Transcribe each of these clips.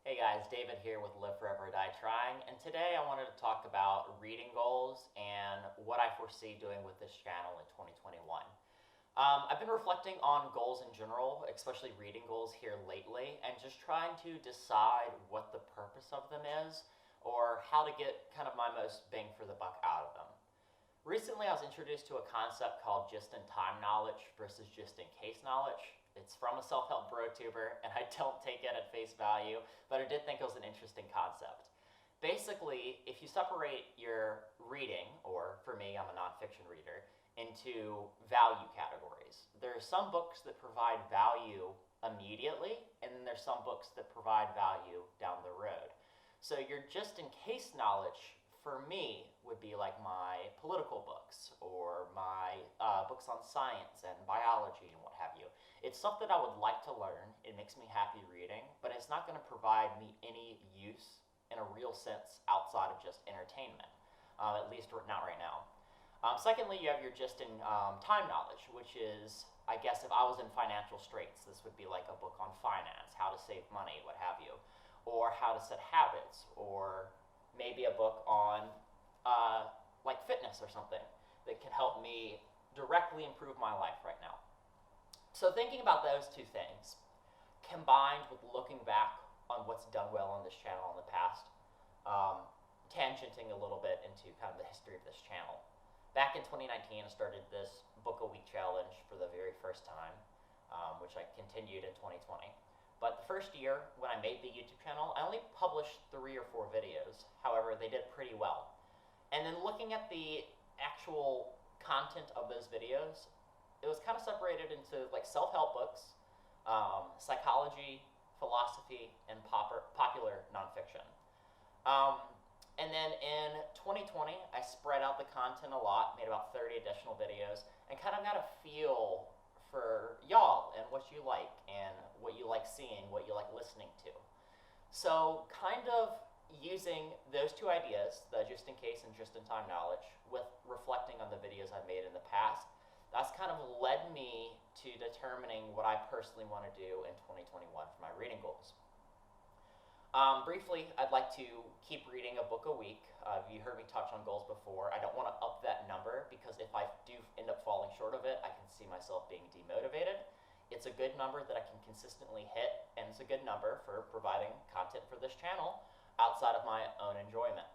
Hey guys, David here with Live Forever Die Trying, and today I wanted to talk about reading goals and what I foresee doing with this channel in 2021. I've been reflecting on goals in general, especially reading goals here lately, and just trying to decide what the purpose of them is or how to get kind of my most bang for the buck out of them. Recently, I was introduced to a concept called just-in-time knowledge versus just-in-case knowledge. It's from a self-help bro-tuber, and I don't take it at face value, but I did think it was an interesting concept. Basically, if you separate your reading, or for me, I'm a nonfiction reader, into value categories. There are some books that provide value immediately, and then there's some books that provide value down the road. So your just-in-case knowledge for me would be like my political books or my books on science and biology and what have you. It's stuff that I would like to learn. It makes me happy reading, but it's not going to provide me any use in a real sense outside of just entertainment, at least not right now. Secondly, you have your just-in-time knowledge, which is, I guess, if I was in financial straits, this would be like a book on finance, how to save money, what have you, or how to set habits, or maybe a book on like fitness or something that can help me directly improve my life right now. So thinking about those two things, combined with looking back on what's done well on this channel in the past, tangenting a little bit into kind of the history of this channel. Back in 2019, I started this book a week challenge for the very first time, which I continued in 2020. But the first year, when I made the YouTube channel, I only published 3 or 4 videos. However, they did pretty well. And then looking at the actual content of those videos, it was kind of separated into like self-help books, psychology, philosophy, and popular nonfiction. And then in 2020, I spread out the content a lot, made about 30 additional videos, and kind of got a feel for y'all and what you like and what you like seeing, what you like listening to. So kind of using those two ideas, the just-in-case and just-in-time knowledge, with reflecting on the videos I've made in the past, that's kind of led me to determining what I personally want to do in 2021 for my reading goals. Briefly, I'd like to keep reading a book a week. You heard me touch on goals before. I don't want to up that number because if I do end up falling short of it, I can see myself being demotivated. It's a good number that I can consistently hit, and it's a good number for providing content for this channel outside of my own enjoyment.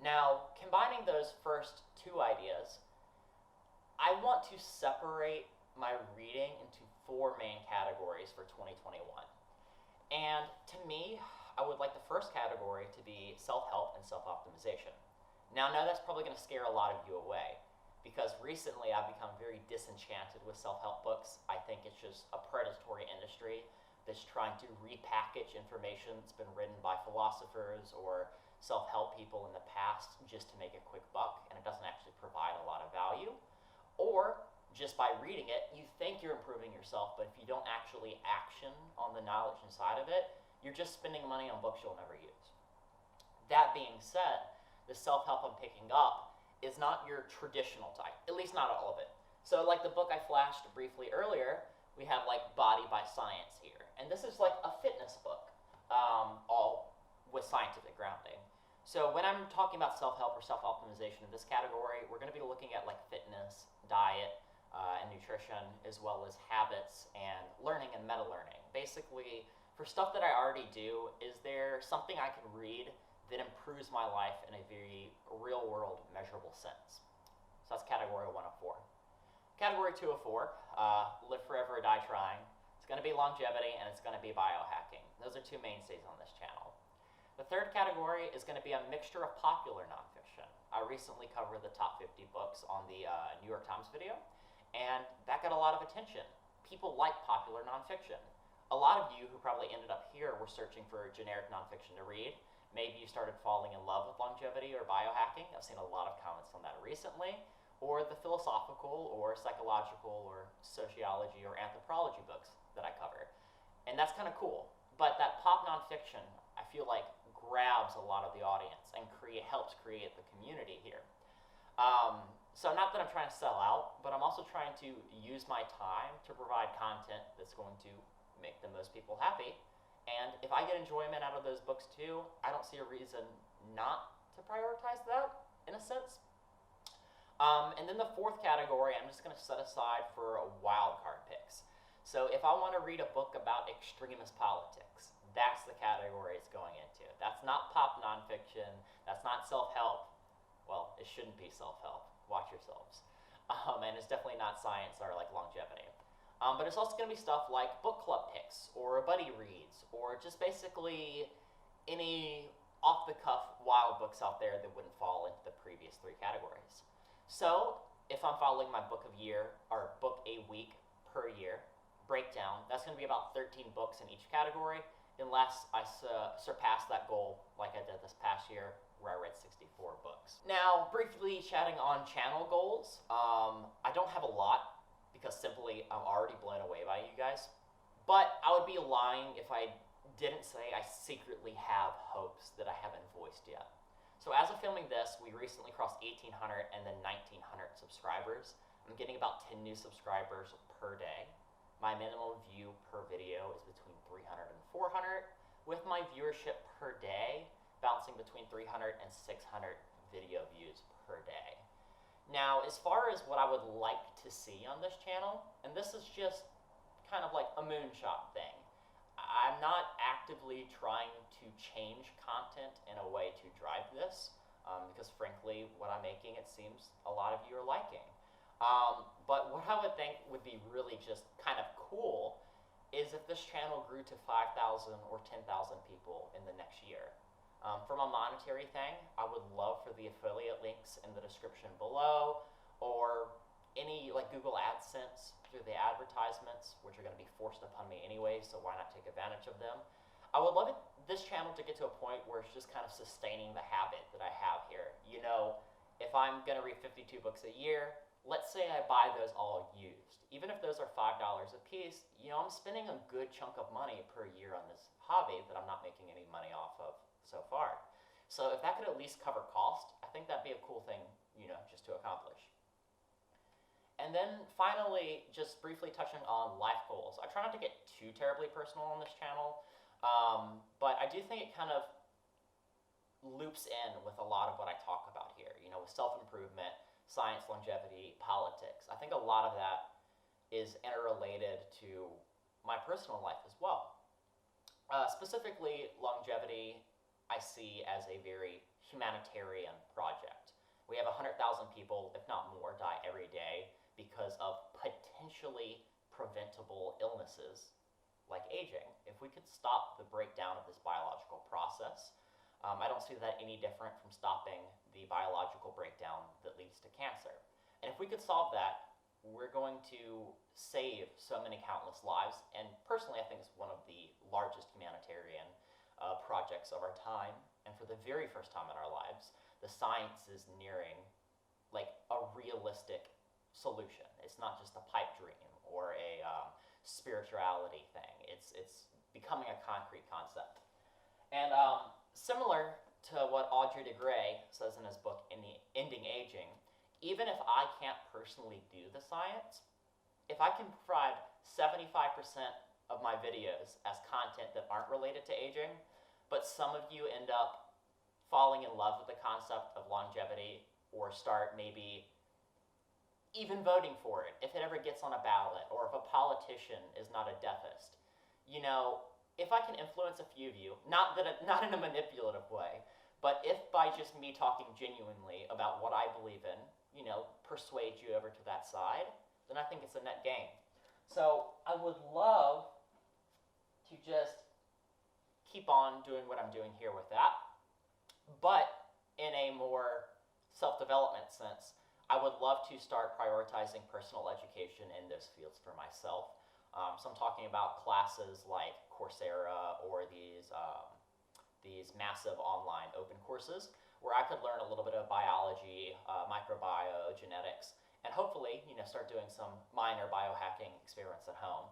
Now, combining those first 2 ideas, I want to separate my reading into 4 main categories for 2021. And to me, I would like the first category to be self-help and self-optimization. Now, I know that's probably going to scare a lot of you away because recently I've become very disenchanted with self-help books. I think it's just a predatory industry that's trying to repackage information that's been written by philosophers or self-help people in the past just to make a quick buck, and it doesn't actually provide a lot of value. Or just by reading it, you think you're improving yourself, but if you don't actually action on the knowledge inside of it, you're just spending money on books you'll never use. That being said, the self-help I'm picking up is not your traditional type, at least not all of it. So like the book I flashed briefly earlier, we have like Body by Science here. And this is like a fitness book, all with scientific grounding. So when I'm talking about self-help or self-optimization in this category, we're going to be looking at like fitness, diet, and nutrition, as well as habits and learning and meta-learning. Basically, for stuff that I already do, is there something I can read that improves my life in a very real-world, measurable sense? So that's category 1 of 4. Category 2 of 4, Live Forever or Die Trying. It's going to be longevity, and it's going to be biohacking. Those are 2 mainstays on this channel. The third category is going to be a mixture of popular nonfiction. I recently covered the top 50 books on the New York Times video, and that got a lot of attention. People like popular nonfiction. A lot of you who probably ended up here were searching for generic nonfiction to read. Maybe you started falling in love with longevity or biohacking. I've seen a lot of comments on that recently. Or the philosophical or psychological or sociology or anthropology books that I cover. And that's kind of cool. But that pop nonfiction, I feel like, grabs a lot of the audience and helps create the community here. So not that I'm trying to sell out, but I'm also trying to use my time to provide content that's going to make the most people happy And if I get enjoyment out of those books too, I don't see a reason not to prioritize that, in a sense. And then the fourth category, I'm just going to set aside for wild card picks. So if I want to read a book about extremist politics, that's the category it's going into. That's not pop nonfiction. That's not self-help. Well, it shouldn't be self-help. Watch yourselves. And it's definitely not science or like longevity. But it's also going to be stuff like book club picks or buddy reads or just basically any off-the-cuff wild books out there that wouldn't fall into the previous three categories. So if I'm following my book of year or book a week per year breakdown, that's going to be about 13 books in each category, unless I surpass that goal like I did this past year where I read 64 books. Now, briefly chatting on channel goals, I don't have a lot because simply I'm already blown away by you guys, but I would be lying if I didn't say I secretly have hopes that I haven't voiced yet. So as of filming this, we recently crossed 1,800 and then 1,900 subscribers. I'm getting about 10 new subscribers per day. My minimum view per video is between 300 and 400, with my viewership per day bouncing between 300 and 600 video views per day. Now, as far as what I would like to see on this channel, and this is just kind of like a moonshot thing, I'm not actively trying to change content in a way to drive this, because frankly, what I'm making, it seems a lot of you are liking. But what I would think would be really just kind of cool is if this channel grew to 5,000 or 10,000 people in the next year. From a monetary thing, I would love for the affiliate links in the description below, or any like Google AdSense through the advertisements, which are going to be forced upon me anyway, so why not take advantage of them? I would love this channel to get to a point where it's just kind of sustaining the habit that I have here. You know, if I'm going to read 52 books a year, let's say I buy those all used. Even if those are $5 a piece, you know, I'm spending a good chunk of money per year on this hobby that I'm not making any money off of so far. So if that could at least cover cost, I think that'd be a cool thing, you know, just to accomplish. And then finally, just briefly touching on life goals. I try not to get too terribly personal on this channel, but I do think it kind of loops in with a lot of what I talk about here, you know, with self-improvement, science, longevity, politics. I think a lot of that is interrelated to my personal life as well. Specifically, longevity I see as a very humanitarian project. We have 100,000 people, if not more, die every day because of potentially preventable illnesses like aging. If we could stop the breakdown of this biological process, I don't see that any different from stopping the biological breakdown that leads to cancer. And if we could solve that, we're going to save so many countless lives, and personally I think it's one of the largest humanitarian projects of our time. And for the very first time in our lives, the science is nearing like a realistic solution. It's not just a pipe dream or a spirituality thing. It's becoming a concrete concept. And similar to what Audrey de Grey says in his book, Ending Aging, even if I can't personally do the science, if I can provide 75% of my videos as content that aren't related to aging, but some of you end up falling in love with the concept of longevity or start maybe even voting for it if it ever gets on a ballot, or if a politician is not a deathist. You know, if I can influence a few of you, not in a manipulative way, but if by just me talking genuinely about what I believe in, you know, persuade you over to that side, then I think it's a net gain. So I would love to just keep on doing what I'm doing here with that, but in a more self-development sense, I would love to start prioritizing personal education in those fields for myself. So I'm talking about classes like Coursera or these massive online open courses where I could learn a little bit of biology, microbiome, genetics, and hopefully, you know, start doing some minor biohacking experiments at home.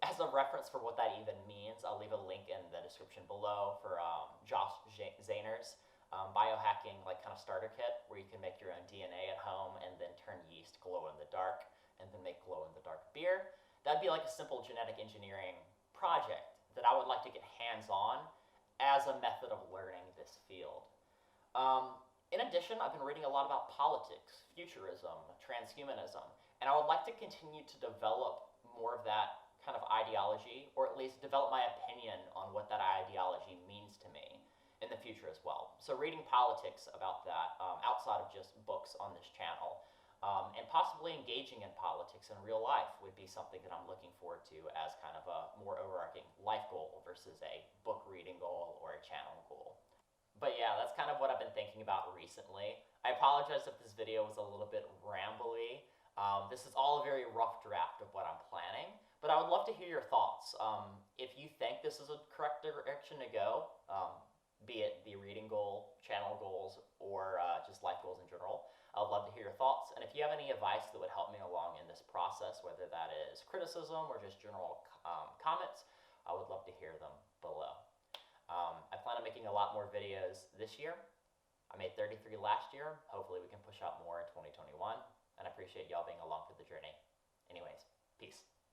As a reference for what that even means, I'll leave a link in the description below for Josh Zahner's biohacking like kind of starter kit where you can make your own DNA at home and then turn yeast glow in the dark and then make glow in the dark beer. That'd be like a simple genetic engineering project that that I would like to get hands-on as a method of learning this field. In addition, I've been reading a lot about politics, futurism, transhumanism, and I would like to continue to develop more of that kind of ideology, or at least develop my opinion on what that ideology means to me in the future as well. So reading politics about that outside of just books on this channel, and possibly engaging in politics in real life would be something that I'm looking forward to as kind of a more overarching life goal versus a book reading goal or a channel goal. But yeah, that's kind of what I've been thinking about recently. I apologize if this video was a little bit rambly. This is all a very rough draft of what I'm planning, but I would love to hear your thoughts. If you think this is a correct direction to go, be it the reading goal, channel goals, or just life goals in general, I would love to hear your thoughts. And if you have any advice that would help me along in this process, whether that is criticism or just general comments, I would love to hear them below. I plan on making a lot more videos this year. I made 33 last year. Hopefully we can push out more in 2021. And I appreciate y'all being along for the journey. Anyways, peace.